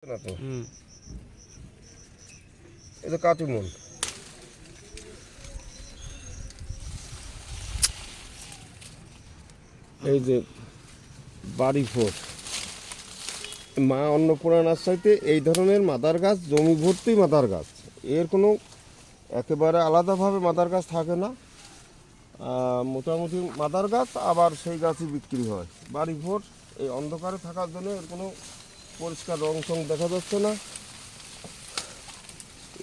না তো এটা কাটিমন। এই যে বাড়ি ফোর মা অন্নপূর্ণা নার্সারিতে এই ধরনের মাদার গাছ জমি ভর্তি মাদার গাছ, এর কোনো একেবারে আলাদাভাবে মাদার গাছ থাকে না, মোটামুটি মাদার গাছ আবার সেই গাছই বিক্রি হয়। বাড়ি ভোর এই অন্ধকারে থাকার জন্য এর কোনো পরিষ্কার রং টং দেখা যাচ্ছে না।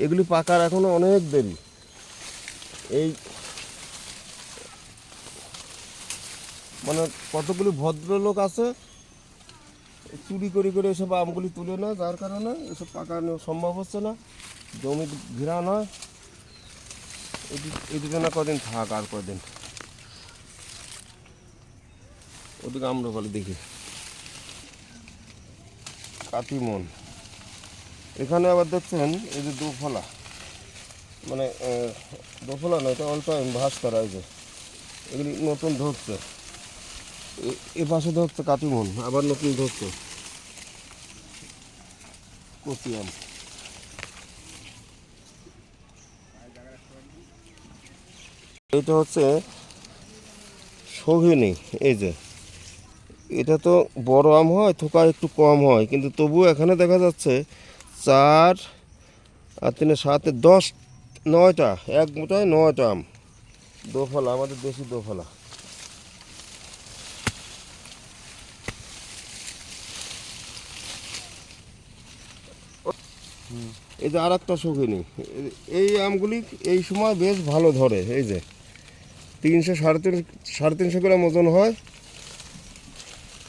এগুলি পাকার এখনো অনেক দেরি। এই মানে কতগুলি ভদ্রলোক আছে চুরি করে করে এসব আমগুলি তুলে নেয়, যার কারণে এসব পাকানো সম্ভব হচ্ছে না, জমি ঘেরা নয়। এদিকে না কদিন থাক, আর কদিন ওদিকে আমরা বলে দেখি কাটিমন। এখানে আবার দেখছেন এই যে দোফলা, মানে দোফলা নয়, এটা অল টাইম ভাস করা, এই যে এগুলি নতুন ধরছে, এ পাশে ধরছে কাটিমন, আবার নতুন ধরছে কচি আম। এটা হচ্ছে সঘিনী। এই যে এটা তো বড় আম হয়, থোকা একটু কম হয়, কিন্তু তবুও এখানে দেখা যাচ্ছে 4 আর 3 7 10 9টা, এক মোটায় 9টা আম। দোফলা, আমাদের দেশি দোফলা। এই যে আর একটা শৌখিনী, এই আমগুলি এই সময় বেশ ভালো ধরে। এই যে 300 350 গ্রাম ওজন হয়।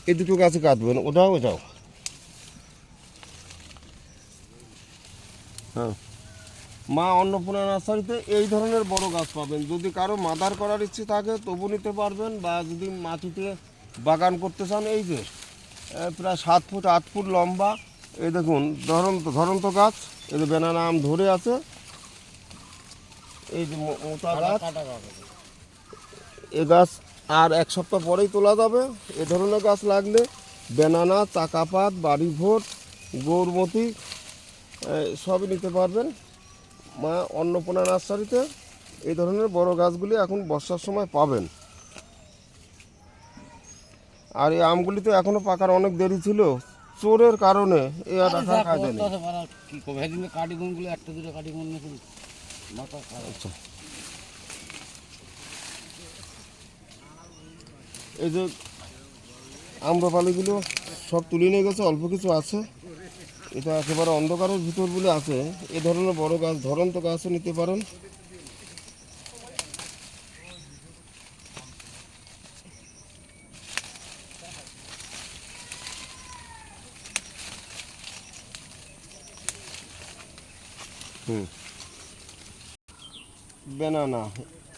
এই দুটো গাছে কাটবেন, ওটাও ওটাও। হ্যাঁ, মা অন্নপূর্ণা নার্সারিতে এই ধরনের বড় গাছ পাবেন। যদি কারো মাদার করার ইচ্ছে থাকে তবু নিতে পারবেন, বা যদি মাটিতে বাগান করতে চান, এই যে প্রায় 7 ফুট 8 ফুট লম্বা, এই দেখুন ধরন্ত গাছ। এই যে বেনানা আম ধরে আছে, এই যে মোটা গাছ। এ গাছ আর 1 সপ্তাহ পরেই তোলা যাবে। এ ধরনের গাছ লাগলে বেনানা, চাকাপাত, বাড়ি ভোর, গৌরমতি সবই নিতে পারবেন মা অন্নপূর্ণা নার্সারিতে। এই ধরনের বড় গাছগুলি এখন বর্ষার সময় পাবেন। আর এই আমগুলি তো এখনও পাকার অনেক দেরি ছিল, চোরের কারণে এ আর রাখা কায়দা নেই। আচ্ছা, এই যে আম্রপালিগুলো সব তুলে নিয়ে গেছে, অল্প কিছু আছে। এটা একেবারে অন্ধকারের ভিতর বলে আছে। এ ধরনের বড় গাছ, ধরন্ত গাছও নিতে পারেন। বেনানা,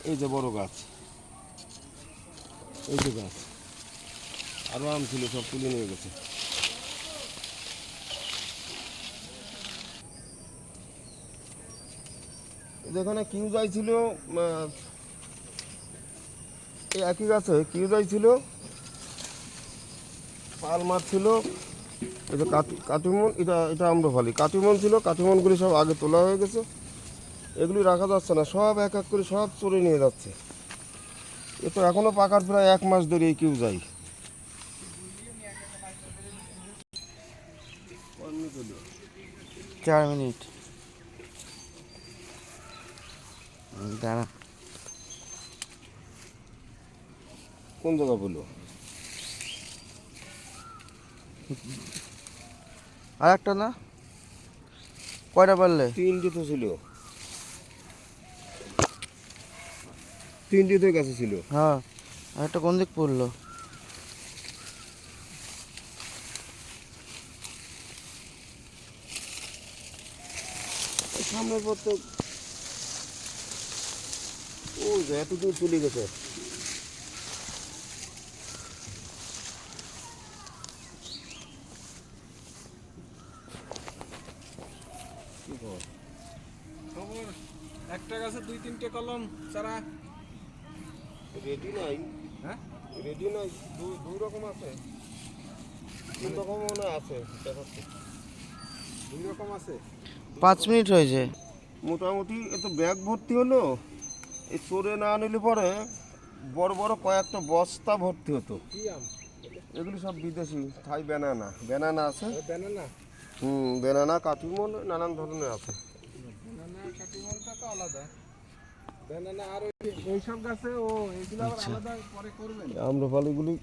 এই যে বড় গাছ, এই যে গাছ আরও আম ছিল, সব তুলে নিয়ে গেছে। যেখানে কিউজাই ছিল, এই একই গাছে কিউজাই ছিল, পালমার ছিল, এই যে কাটিমন, এটা আম্রফালি। কাটিমন ছিল, কাটিমনগুলি সব আগে তোলা হয়ে গেছে। এগুলি রাখা যাচ্ছে না, সব এক এক করে সব চড়ে নিয়ে যাচ্ছে। এ তো এখনও পাকার প্রায় 1 মাস ধরে এই কিউজাই। 4 মিনিট দাঁড়া। কোন জায়গা বললো? আর একটা না, কয়টা পারলে? 3টে তো ছিল, 3টে গাছে ছিল। হ্যাঁ, আর একটা কোন দিক পড়লো? সামনের পর তো ও এত দূর চলে গেছে। খবর একটা গাছে 2-3টে কলম চারা রেডি নাই। হ্যাঁ, রেডি নাই, দুই রকম আছে, 3 রকম মনে আছে দেখাচ্ছে। দুই রকম আছে। 5 মিনিট হয়েছে। মোটামুটি এত ব্যাগ ভর্তি হলো, এই চোরে না নিলে পরে বড় বড় কয়েকটা বস্তা ভর্তি হতো। কি আম? এগুলি সব বিদেশি থাই ব্যানানা, ব্যানানা আছে। ব্যানানা। ব্যানানা, কাটিমন, নানান ধরনের আছে। ব্যানানা কাটিমনটা তো আলাদা। ব্যানানা আর এইসব গাছে এগুলো আবার আলাদা পরে করবেন। আম্রপালিগুলি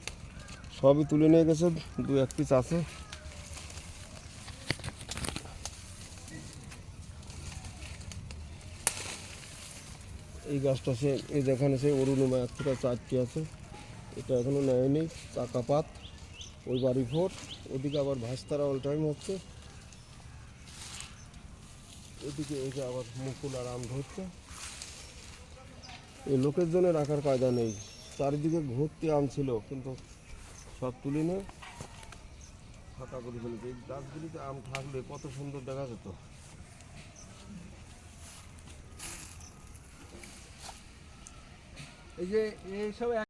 সবই তুলে নিয়ে গেছে, 2-1 পিস আছে। এই গাছটা সে এই যেখানে সে অরুণিমা 1 থেকে 4টি আছে, এটা এখনো নেয়নি। চাকাপাত ওই বাড়ি ফোর, ওদিকে আবার ভাস্তারা অল টাইম হচ্ছে, এদিকে এই যে আবার মুকুল আর আম ধরছে। এই লোকের জন্য রাখার কায়দা নেই, চারিদিকে ভর্তি আম ছিল কিন্তু সব তুলে নিয়ে ফাঁকা করে ফেলেছে। এই গাছগুলিতে আম থাকলে কত সুন্দর দেখা যেত। এই যে এইসব